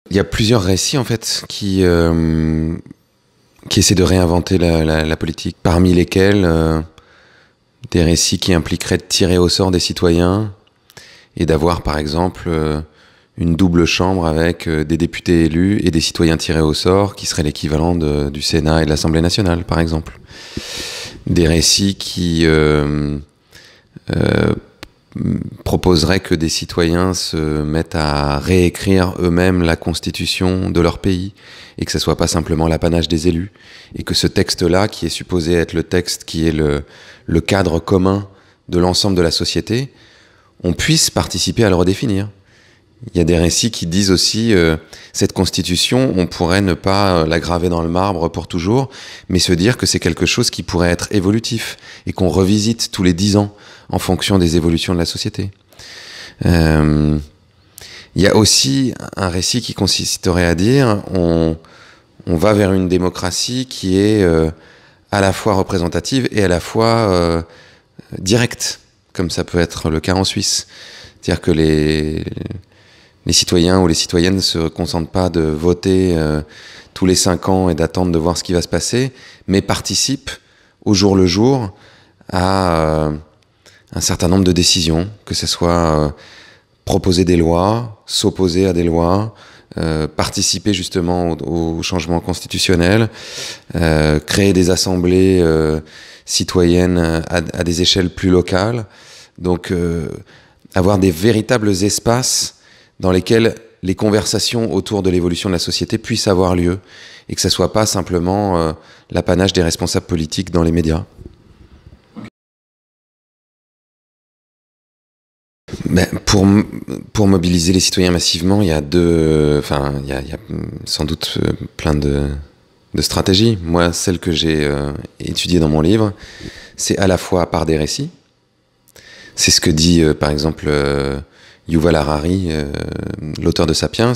Il y a plusieurs récits en fait qui essaient de réinventer la politique, parmi lesquels des récits qui impliqueraient de tirer au sort des citoyens et d'avoir par exemple une double chambre avec des députés élus et des citoyens tirés au sort, qui serait l'équivalent du Sénat et de l'Assemblée nationale par exemple. Des récits qui proposerait que des citoyens se mettent à réécrire eux-mêmes la constitution de leur pays et que ce soit pas simplement l'apanage des élus et que ce texte-là, qui est supposé être le texte qui est le cadre commun de l'ensemble de la société, on puisse participer à le redéfinir. Il y a des récits qui disent aussi cette constitution, on pourrait ne pas la graver dans le marbre pour toujours, mais se dire que c'est quelque chose qui pourrait être évolutif et qu'on revisite tous les 10 ans en fonction des évolutions de la société. Il y a aussi un récit qui consisterait à dire on va vers une démocratie qui est à la fois représentative et à la fois directe, comme ça peut être le cas en Suisse. C'est-à-dire que les citoyens ou les citoyennes ne se consentent pas de voter tous les 5 ans et d'attendre de voir ce qui va se passer, mais participent au jour le jour à un certain nombre de décisions, que ce soit proposer des lois, s'opposer à des lois, participer justement au changement constitutionnel, créer des assemblées citoyennes à des échelles plus locales. Donc avoir des véritables espaces dans lesquels les conversations autour de l'évolution de la société puissent avoir lieu et que ça soit pas simplement l'apanage des responsables politiques dans les médias. Ben, pour mobiliser les citoyens massivement, il y a il y a sans doute plein de stratégies. Moi, celle que j'ai étudiée dans mon livre, c'est à la fois par des récits. C'est ce que dit, par exemple, Yuval Harari, l'auteur de Sapiens.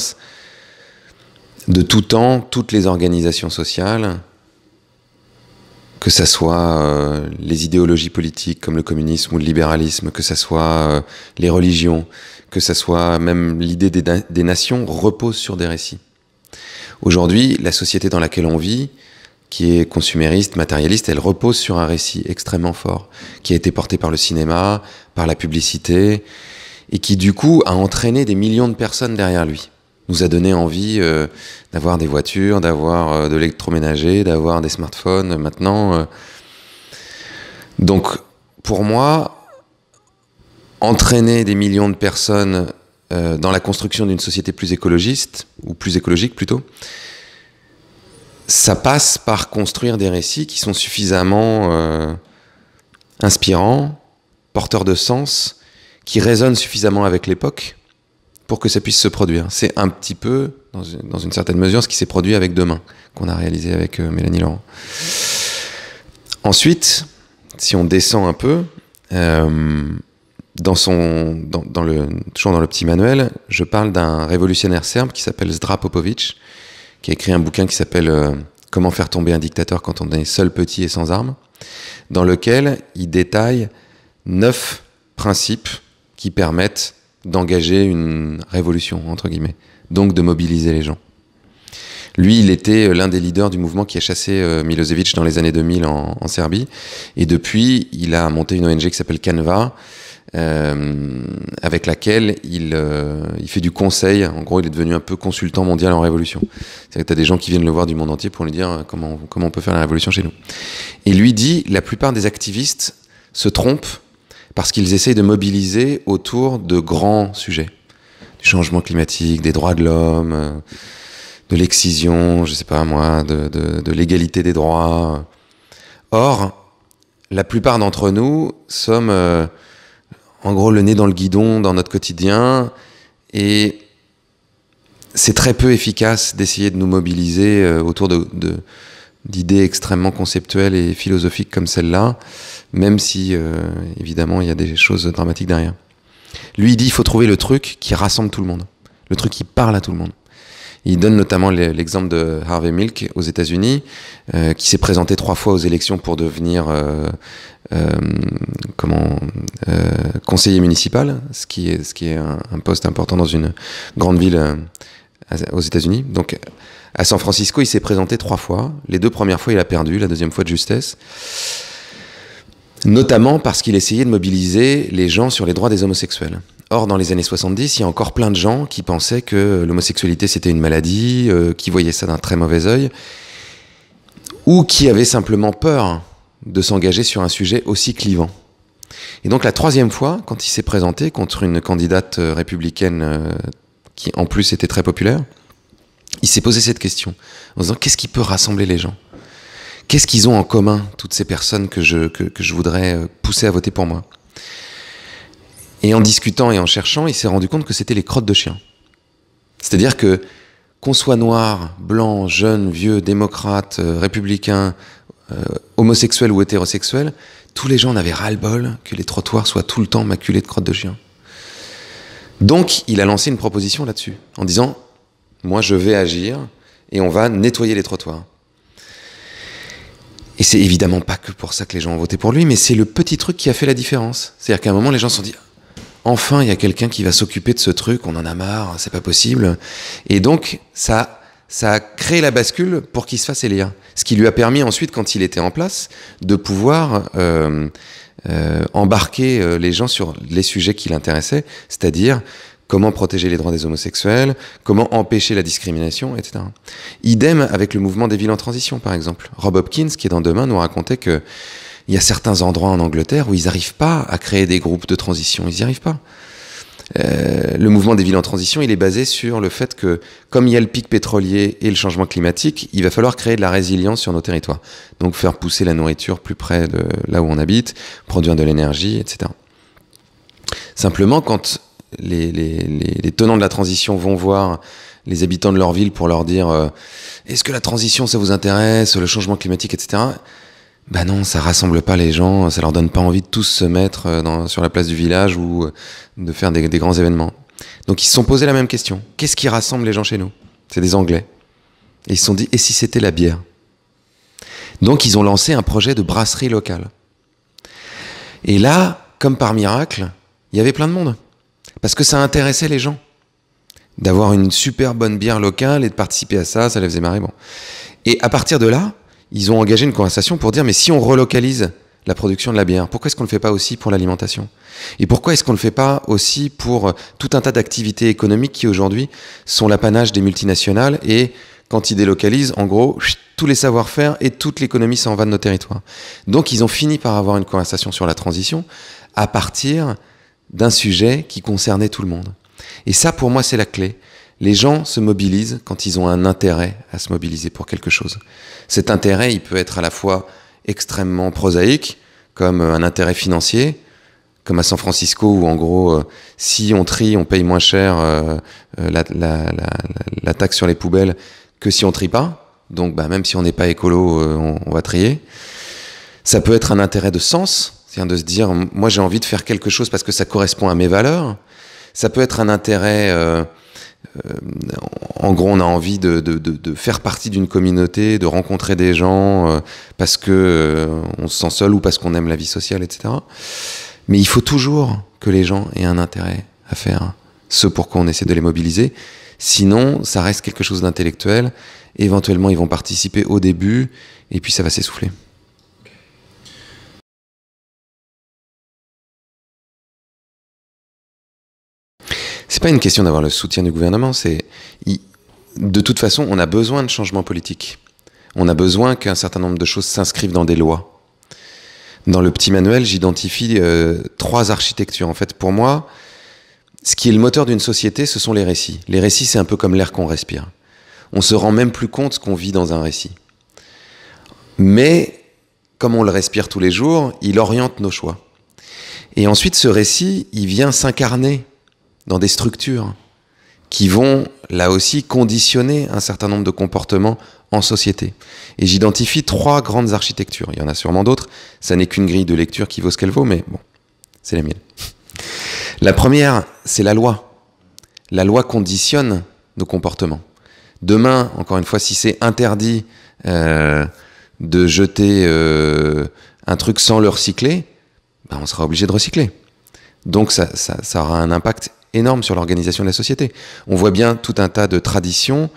De tout temps, toutes les organisations sociales, que ça soit les idéologies politiques comme le communisme ou le libéralisme, que ça soit les religions, que ça soit même l'idée des nations, repose sur des récits. Aujourd'hui, la société dans laquelle on vit, qui est consumériste, matérialiste, elle repose sur un récit extrêmement fort, qui a été porté par le cinéma, par la publicité, et qui du coup a entraîné des millions de personnes derrière lui. Nous a donné envie d'avoir des voitures, d'avoir de l'électroménager, d'avoir des smartphones maintenant. Donc, pour moi, entraîner des millions de personnes dans la construction d'une société plus écologiste, ou plus écologique plutôt, ça passe par construire des récits qui sont suffisamment inspirants, porteurs de sens, qui résonnent suffisamment avec l'époque, pour que ça puisse se produire. C'est un petit peu, dans une certaine mesure, ce qui s'est produit avec Demain, qu'on a réalisé avec Mélanie Laurent. Ensuite, si on descend un peu, toujours dans le petit manuel, je parle d'un révolutionnaire serbe qui s'appelle Zdra Popovic, qui a écrit un bouquin qui s'appelle Comment faire tomber un dictateur quand on est seul, petit et sans armes, dans lequel il détaille 9 principes qui permettent d'engager une révolution, entre guillemets, donc de mobiliser les gens. Lui, il était l'un des leaders du mouvement qui a chassé Milosevic dans les années 2000 en Serbie, et depuis, il a monté une ONG qui s'appelle Canva, avec laquelle il fait du conseil. En gros, il est devenu un peu consultant mondial en révolution. C'est-à-dire que tu as des gens qui viennent le voir du monde entier pour lui dire comment on peut faire la révolution chez nous. Et lui dit, la plupart des activistes se trompent parce qu'ils essayent de mobiliser autour de grands sujets. Du changement climatique, des droits de l'homme, de l'excision, je sais pas moi, de l'égalité des droits. Or, la plupart d'entre nous sommes, en gros, le nez dans le guidon dans notre quotidien, et c'est très peu efficace d'essayer de nous mobiliser autour d'idées extrêmement conceptuelles et philosophiques comme celle-là, même si, évidemment, il y a des choses dramatiques derrière. Lui, il dit qu'il faut trouver le truc qui rassemble tout le monde, le truc qui parle à tout le monde. Il donne notamment l'exemple de Harvey Milk aux États-Unis, qui s'est présenté 3 fois aux élections pour devenir conseiller municipal, ce qui est un poste important dans une grande ville aux États-Unis. Donc, à San Francisco, il s'est présenté 3 fois. Les 2 premières fois, il a perdu, la 2e fois de justesse. Notamment parce qu'il essayait de mobiliser les gens sur les droits des homosexuels. Or, dans les années 70, il y a encore plein de gens qui pensaient que l'homosexualité, c'était une maladie, qui voyaient ça d'un très mauvais œil, ou qui avaient simplement peur de s'engager sur un sujet aussi clivant. Et donc, la 3e fois, quand il s'est présenté contre une candidate républicaine qui, en plus, était très populaire, il s'est posé cette question, en se disant, qu'est-ce qui peut rassembler les gens ? Qu'est-ce qu'ils ont en commun, toutes ces personnes que je voudrais pousser à voter pour moi ? Et en discutant et en cherchant, il s'est rendu compte que c'était les crottes de chiens. C'est-à-dire que, qu'on soit noir, blanc, jeune, vieux, démocrate, républicain, homosexuel ou hétérosexuel, tous les gens en avaient ras-le-bol que les trottoirs soient tout le temps maculés de crottes de chiens. Donc, il a lancé une proposition là-dessus, en disant, moi je vais agir et on va nettoyer les trottoirs. Et c'est évidemment pas que pour ça que les gens ont voté pour lui, mais c'est le petit truc qui a fait la différence. C'est-à-dire qu'à un moment, les gens se sont dit, enfin, il y a quelqu'un qui va s'occuper de ce truc, on en a marre, c'est pas possible. Et donc, ça a créé la bascule pour qu'il se fasse élire. Ce qui lui a permis ensuite, quand il était en place, de pouvoir embarquer les gens sur les sujets qui l'intéressaient, c'est-à-dire comment protéger les droits des homosexuels, comment empêcher la discrimination, etc. Idem avec le mouvement des villes en transition, par exemple. Rob Hopkins, qui est dans Demain, nous racontait qu'il y a certains endroits en Angleterre où ils n'arrivent pas à créer des groupes de transition, ils n'y arrivent pas. Le mouvement des villes en transition, il est basé sur le fait que, comme il y a le pic pétrolier et le changement climatique, il va falloir créer de la résilience sur nos territoires. Donc faire pousser la nourriture plus près de là où on habite, produire de l'énergie, etc. Simplement, quand les tenants de la transition vont voir les habitants de leur ville pour leur dire est-ce que la transition ça vous intéresse, le changement climatique, etc. Ben non, ça rassemble pas les gens, ça leur donne pas envie de tous se mettre sur la place du village ou de faire des grands événements. Donc ils se sont posé la même question. Qu'est-ce qui rassemble les gens chez nous ? C'est des Anglais. Et ils se sont dit, et si c'était la bière ? Donc ils ont lancé un projet de brasserie locale. Et là, comme par miracle, il y avait plein de monde. Parce que ça intéressait les gens. D'avoir une super bonne bière locale et de participer à ça, ça les faisait marrer. Bon. Et à partir de là, ils ont engagé une conversation pour dire, mais si on relocalise la production de la bière, pourquoi est-ce qu'on ne le fait pas aussi pour l'alimentation ? Et pourquoi est-ce qu'on ne le fait pas aussi pour tout un tas d'activités économiques qui aujourd'hui sont l'apanage des multinationales et quand ils délocalisent, en gros, tous les savoir-faire et toute l'économie s'en va de nos territoires. Donc ils ont fini par avoir une conversation sur la transition à partir d'un sujet qui concernait tout le monde. Et ça, pour moi, c'est la clé. Les gens se mobilisent quand ils ont un intérêt à se mobiliser pour quelque chose. Cet intérêt, il peut être à la fois extrêmement prosaïque, comme un intérêt financier, comme à San Francisco, où en gros, si on trie, on paye moins cher la taxe sur les poubelles que si on trie pas. Donc même si on n'est pas écolo, on va trier. Ça peut être un intérêt de sens, c'est-à-dire de se dire, moi j'ai envie de faire quelque chose parce que ça correspond à mes valeurs. Ça peut être un intérêt, en gros on a envie de faire partie d'une communauté, de rencontrer des gens parce que on se sent seul ou parce qu'on aime la vie sociale, etc. Mais il faut toujours que les gens aient un intérêt à faire ce pourquoi on essaie de les mobiliser. Sinon, ça reste quelque chose d'intellectuel. Éventuellement, ils vont participer au début et puis ça va s'essouffler. C'est pas une question d'avoir le soutien du gouvernement, de toute façon, on a besoin de changements politiques. On a besoin qu'un certain nombre de choses s'inscrivent dans des lois. Dans le petit manuel, j'identifie 3 architectures. En fait, pour moi, ce qui est le moteur d'une société, ce sont les récits. Les récits, c'est un peu comme l'air qu'on respire. On se rend même plus compte qu'on vit dans un récit. Mais, comme on le respire tous les jours, il oriente nos choix. Et ensuite, ce récit, il vient s'incarner dans des structures qui vont, là aussi, conditionner un certain nombre de comportements en société. Et j'identifie 3 grandes architectures. Il y en a sûrement d'autres. Ça n'est qu'une grille de lecture qui vaut ce qu'elle vaut, mais bon, c'est la mienne. La première, c'est la loi. La loi conditionne nos comportements. Demain, encore une fois, si c'est interdit de jeter un truc sans le recycler, on sera obligé de recycler. Donc ça aura un impact énorme sur l'organisation de la société. On voit bien tout un tas de traditions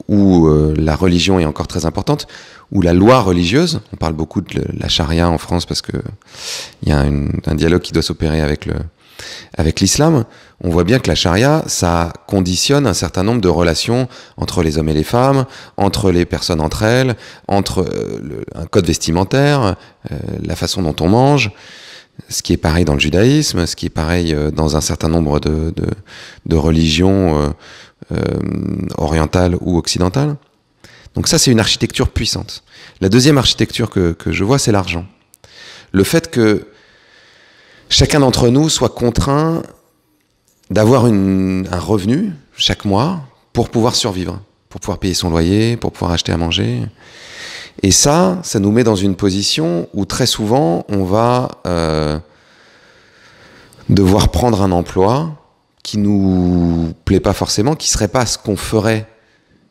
où la religion est encore très importante, où la loi religieuse, on parle beaucoup de la charia en France parce que il y a un dialogue qui doit s'opérer avec l'islam. On voit bien que la charia, ça conditionne un certain nombre de relations entre les hommes et les femmes, entre les personnes entre elles, entre un code vestimentaire, la façon dont on mange, ce qui est pareil dans le judaïsme, ce qui est pareil dans un certain nombre de religions orientales ou occidentales. Donc ça, c'est une architecture puissante. La deuxième architecture que je vois, c'est l'argent. Le fait que chacun d'entre nous soit contraint d'avoir un revenu chaque mois pour pouvoir survivre, pour pouvoir payer son loyer, pour pouvoir acheter à manger. Et ça nous met dans une position où très souvent on va devoir prendre un emploi qui nous plaît pas forcément, qui serait pas ce qu'on ferait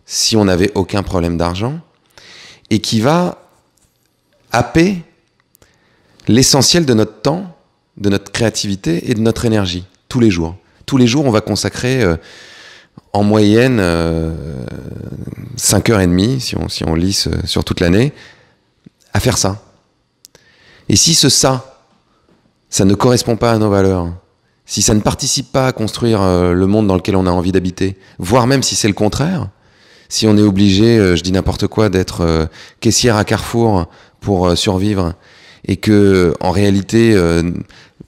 si on n'avait aucun problème d'argent, et qui va happer l'essentiel de notre temps, de notre créativité et de notre énergie, tous les jours. Tous les jours, on va consacrer en moyenne 5h30, si on lisse sur toute l'année, à faire ça. Et si ça ne correspond pas à nos valeurs, si ça ne participe pas à construire le monde dans lequel on a envie d'habiter, voire même si c'est le contraire, si on est obligé, je dis n'importe quoi, d'être caissière à Carrefour pour survivre, et que en réalité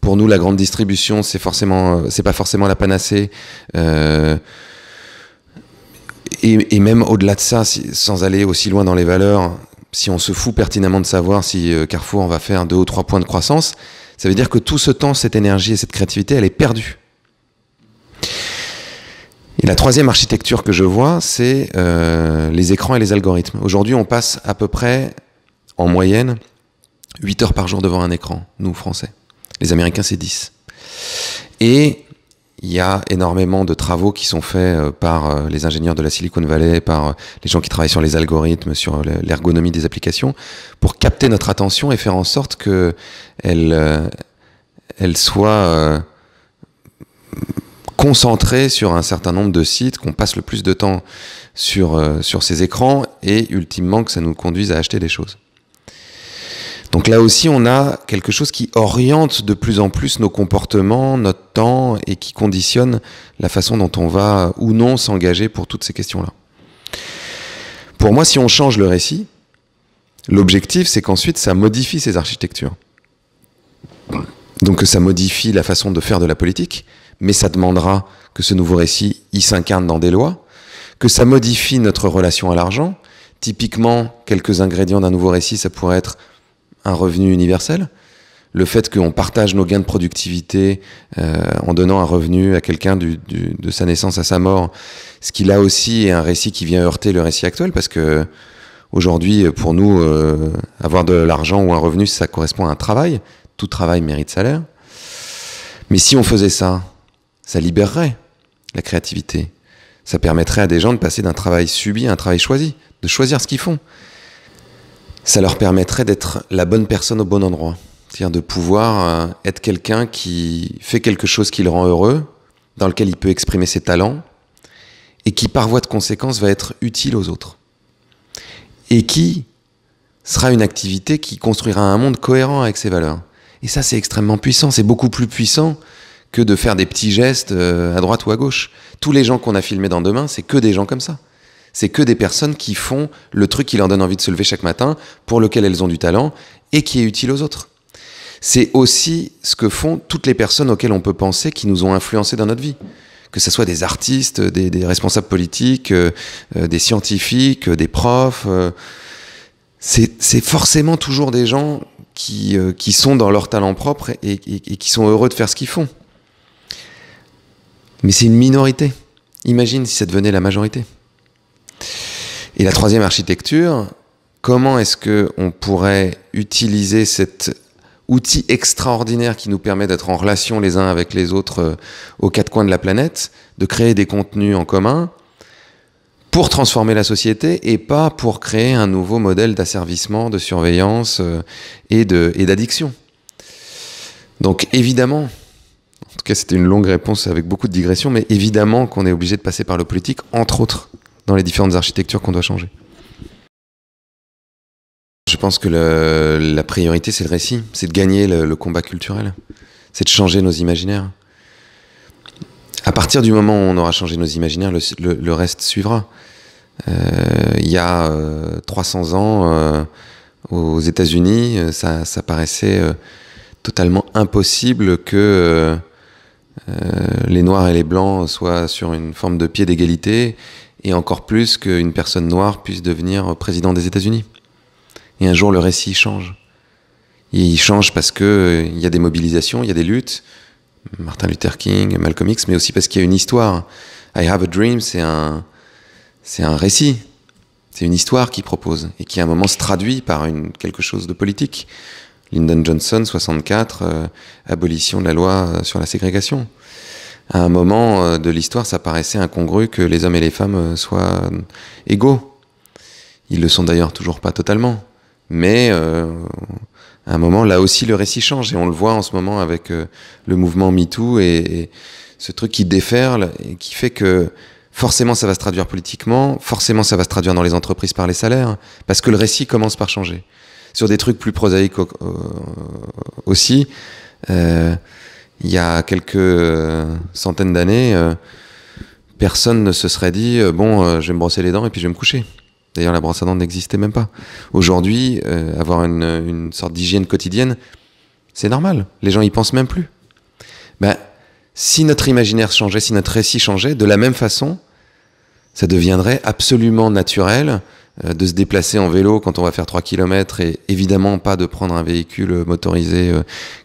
pour nous la grande distribution c'est pas forcément la panacée, et même au-delà de ça, sans aller aussi loin dans les valeurs, si on se fout pertinemment de savoir si Carrefour va faire 2 ou 3 points de croissance, ça veut dire que tout ce temps, cette énergie et cette créativité, elle est perdue. Et la troisième architecture que je vois, c'est les écrans et les algorithmes. Aujourd'hui, on passe à peu près, en moyenne, 8 heures par jour devant un écran, nous, Français. Les Américains, c'est 10. Et il y a énormément de travaux qui sont faits par les ingénieurs de la Silicon Valley, par les gens qui travaillent sur les algorithmes, sur l'ergonomie des applications, pour capter notre attention et faire en sorte qu'elle soit concentrée sur un certain nombre de sites, qu'on passe le plus de temps sur ces écrans et ultimement que ça nous conduise à acheter des choses. Donc là aussi, on a quelque chose qui oriente de plus en plus nos comportements, notre temps, et qui conditionne la façon dont on va ou non s'engager pour toutes ces questions-là. Pour moi, si on change le récit, l'objectif, c'est qu'ensuite, ça modifie ces architectures. Donc ça modifie la façon de faire de la politique, mais ça demandera que ce nouveau récit, il s'incarne dans des lois, que ça modifie notre relation à l'argent. Typiquement, quelques ingrédients d'un nouveau récit, ça pourrait être un revenu universel, le fait qu'on partage nos gains de productivité en donnant un revenu à quelqu'un de sa naissance à sa mort, ce qui là aussi est un récit qui vient heurter le récit actuel, parce que aujourd'hui, pour nous, avoir de l'argent ou un revenu, ça correspond à un travail. Tout travail mérite salaire. Mais si on faisait ça, ça libérerait la créativité. Ça permettrait à des gens de passer d'un travail subi à un travail choisi, de choisir ce qu'ils font. Ça leur permettrait d'être la bonne personne au bon endroit. C'est-à-dire de pouvoir être quelqu'un qui fait quelque chose qui le rend heureux, dans lequel il peut exprimer ses talents, et qui, par voie de conséquence, va être utile aux autres. Et qui sera une activité qui construira un monde cohérent avec ses valeurs. Et ça, c'est extrêmement puissant. C'est beaucoup plus puissant que de faire des petits gestes à droite ou à gauche. Tous les gens qu'on a filmés dans Demain, c'est que des gens comme ça. C'est que des personnes qui font le truc qui leur donne envie de se lever chaque matin, pour lequel elles ont du talent, et qui est utile aux autres. C'est aussi ce que font toutes les personnes auxquelles on peut penser qui nous ont influencés dans notre vie. Que ce soit des artistes, des responsables politiques, des scientifiques, des profs. C'est forcément toujours des gens qui sont dans leur talent propre et qui sont heureux de faire ce qu'ils font. Mais c'est une minorité. Imagine si ça devenait la majorité. Et la troisième architecture, comment est-ce qu'on pourrait utiliser cet outil extraordinaire qui nous permet d'être en relation les uns avec les autres aux quatre coins de la planète, de créer des contenus en commun pour transformer la société et pas pour créer un nouveau modèle d'asservissement, de surveillance et d'addiction. Donc évidemment En tout cas, c'était une longue réponse avec beaucoup de digressions, mais évidemment qu'on est obligé de passer par le politique, entre autres, dans les différentes architectures qu'on doit changer. Je pense que la priorité, c'est le récit, c'est de gagner le combat culturel, c'est de changer nos imaginaires. À partir du moment où on aura changé nos imaginaires, le reste suivra. Il y a 300 ans, aux États-Unis, ça paraissait totalement impossible que les Noirs et les Blancs soient sur une forme de pied d'égalité, et encore plus qu'une personne noire puisse devenir président des États-Unis. Et un jour, le récit change. Et il change parce qu'il y a des mobilisations, il y a des luttes. Martin Luther King, Malcolm X, mais aussi parce qu'il y a une histoire. I Have a Dream, c'est un récit. C'est une histoire qu'il propose et qui à un moment se traduit par quelque chose de politique. Lyndon Johnson, 64, abolition de la loi sur la ségrégation. À un moment de l'histoire, ça paraissait incongru que les hommes et les femmes soient égaux. Ils le sont d'ailleurs toujours pas totalement. Mais à un moment, là aussi, le récit change. Et on le voit en ce moment avec le mouvement MeToo et ce truc qui déferle et qui fait que forcément, ça va se traduire politiquement. Forcément, ça va se traduire dans les entreprises par les salaires. Parce que le récit commence par changer. Sur des trucs plus prosaïques aussi, il y a quelques centaines d'années, personne ne se serait dit « bon, je vais me brosser les dents et puis je vais me coucher ». D'ailleurs, la brosse à dents n'existait même pas. Aujourd'hui, avoir une sorte d'hygiène quotidienne, c'est normal. Les gens y pensent même plus. Ben, si notre imaginaire changeait, si notre récit changeait, de la même façon, ça deviendrait absolument naturel de se déplacer en vélo quand on va faire 3 km et évidemment pas de prendre un véhicule motorisé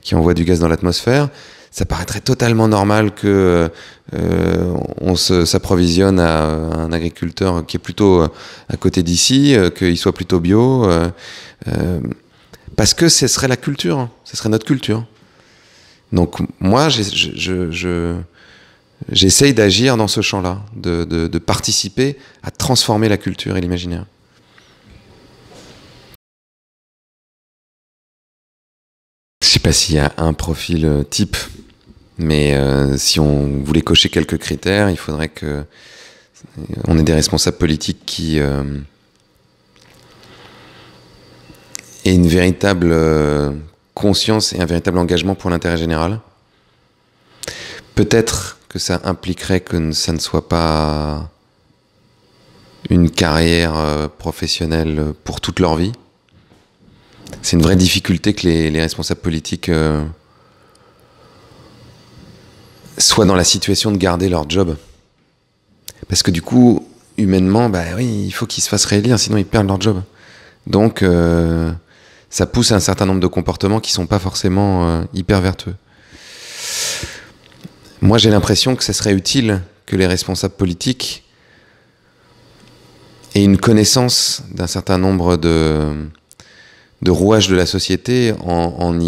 qui envoie du gaz dans l'atmosphère. Ça paraîtrait totalement normal que on s'approvisionne à un agriculteur qui est plutôt à côté d'ici, qu'il soit plutôt bio, parce que ce serait la culture, hein, ce serait notre culture. Donc moi, j'essaye d'agir dans ce champ-là, de participer à transformer la culture et l'imaginaire. Je sais pas s'il y a un profil type. Mais si on voulait cocher quelques critères, il faudrait que on ait des responsables politiques qui aient une véritable conscience et un véritable engagement pour l'intérêt général. Peut-être que ça impliquerait que ça ne soit pas une carrière professionnelle pour toute leur vie. C'est une vraie difficulté que les responsables politiques soient dans la situation de garder leur job. Parce que du coup, humainement, bah oui, il faut qu'ils se fassent réélire, sinon ils perdent leur job. Donc, ça pousse à un certain nombre de comportements qui sont pas forcément hyper vertueux. Moi, j'ai l'impression que ça serait utile que les responsables politiques aient une connaissance d'un certain nombre de rouages de la société en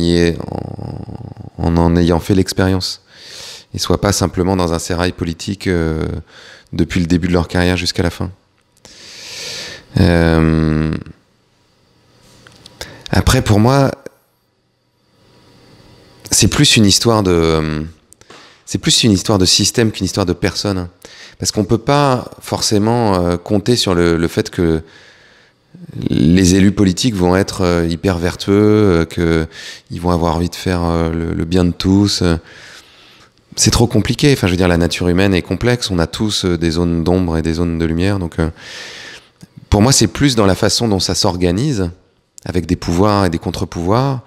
ayant fait l'expérience. Et soient pas simplement dans un sérail politique depuis le début de leur carrière jusqu'à la fin. Après, pour moi, c'est plus une histoire de système qu'une histoire de personne. Parce qu'on peut pas forcément compter sur le fait que les élus politiques vont être hyper vertueux, qu'ils vont avoir envie de faire le bien de tous. C'est trop compliqué. Enfin, je veux dire, la nature humaine est complexe. On a tous des zones d'ombre et des zones de lumière. Donc, pour moi, c'est plus dans la façon dont ça s'organise, avec des pouvoirs et des contre-pouvoirs,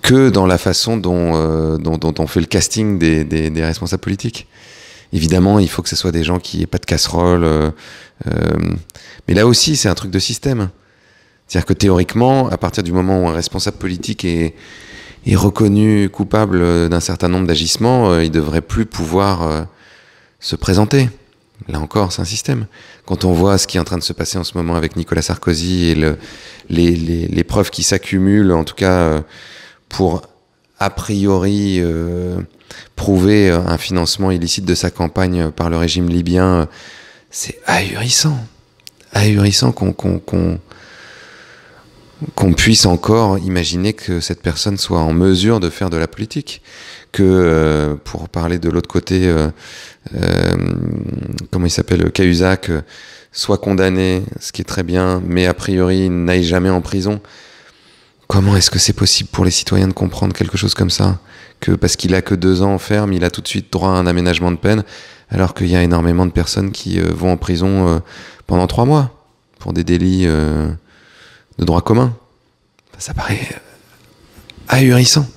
que dans la façon dont on fait le casting des responsables politiques. Évidemment, il faut que ce soit des gens qui n'aient pas de casserole. Mais là aussi, c'est un truc de système. C'est-à-dire que théoriquement, à partir du moment où un responsable politique est reconnu coupable d'un certain nombre d'agissements, il ne devrait plus pouvoir se présenter. Là encore, c'est un système. Quand on voit ce qui est en train de se passer en ce moment avec Nicolas Sarkozy et les preuves qui s'accumulent, en tout cas pour a priori prouver un financement illicite de sa campagne par le régime libyen, c'est ahurissant. Ahurissant qu'on puisse encore imaginer que cette personne soit en mesure de faire de la politique. Que, pour parler de l'autre côté, comment il s'appelle, Cahuzac, soit condamné, ce qui est très bien, mais a priori n'aille jamais en prison. Comment est-ce que c'est possible pour les citoyens de comprendre quelque chose comme ça? Que parce qu'il a que 2 ans en ferme, il a tout de suite droit à un aménagement de peine, alors qu'il y a énormément de personnes qui vont en prison pendant 3 mois pour des délits de droit commun. Ça paraît ahurissant.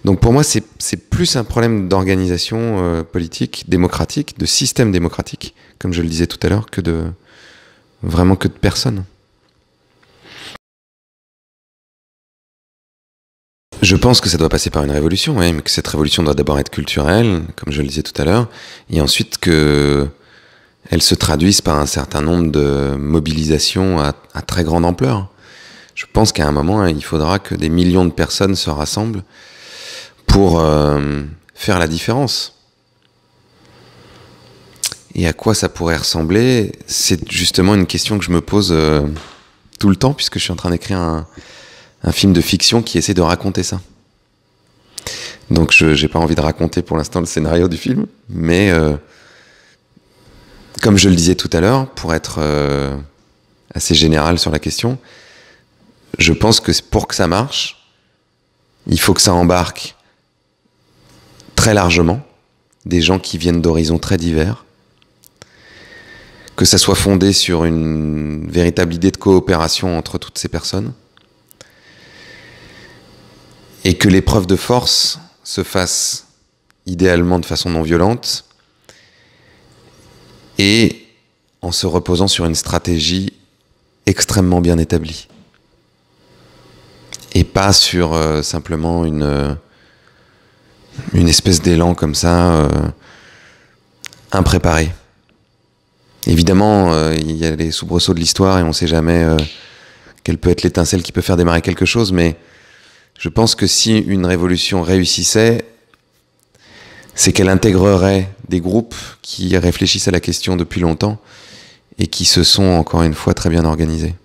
Donc pour moi, c'est plus un problème d'organisation politique, démocratique, de système démocratique, comme je le disais tout à l'heure, que de personnes. Je pense que ça doit passer par une révolution, oui, mais que cette révolution doit d'abord être culturelle, comme je le disais tout à l'heure, et ensuite que elle se traduise par un certain nombre de mobilisations à très grande ampleur. Je pense qu'à un moment, il faudra que des millions de personnes se rassemblent pour faire la différence. Et à quoi ça pourrait ressembler? C'est justement une question que je me pose tout le temps, puisque je suis en train d'écrire un film de fiction qui essaie de raconter ça. Donc j'ai pas envie de raconter pour l'instant le scénario du film, mais comme je le disais tout à l'heure, pour être assez général sur la question, je pense que pour que ça marche, il faut que ça embarque très largement des gens qui viennent d'horizons très divers, que ça soit fondé sur une véritable idée de coopération entre toutes ces personnes, et que l'épreuve de force se fasse idéalement de façon non violente et en se reposant sur une stratégie extrêmement bien établie. Et pas sur simplement une espèce d'élan comme ça, impréparé. Évidemment, il y a les soubresauts de l'histoire et on ne sait jamais quelle peut être l'étincelle qui peut faire démarrer quelque chose, mais je pense que si une révolution réussissait, c'est qu'elle intégrerait des groupes qui réfléchissent à la question depuis longtemps et qui se sont, encore une fois, très bien organisés.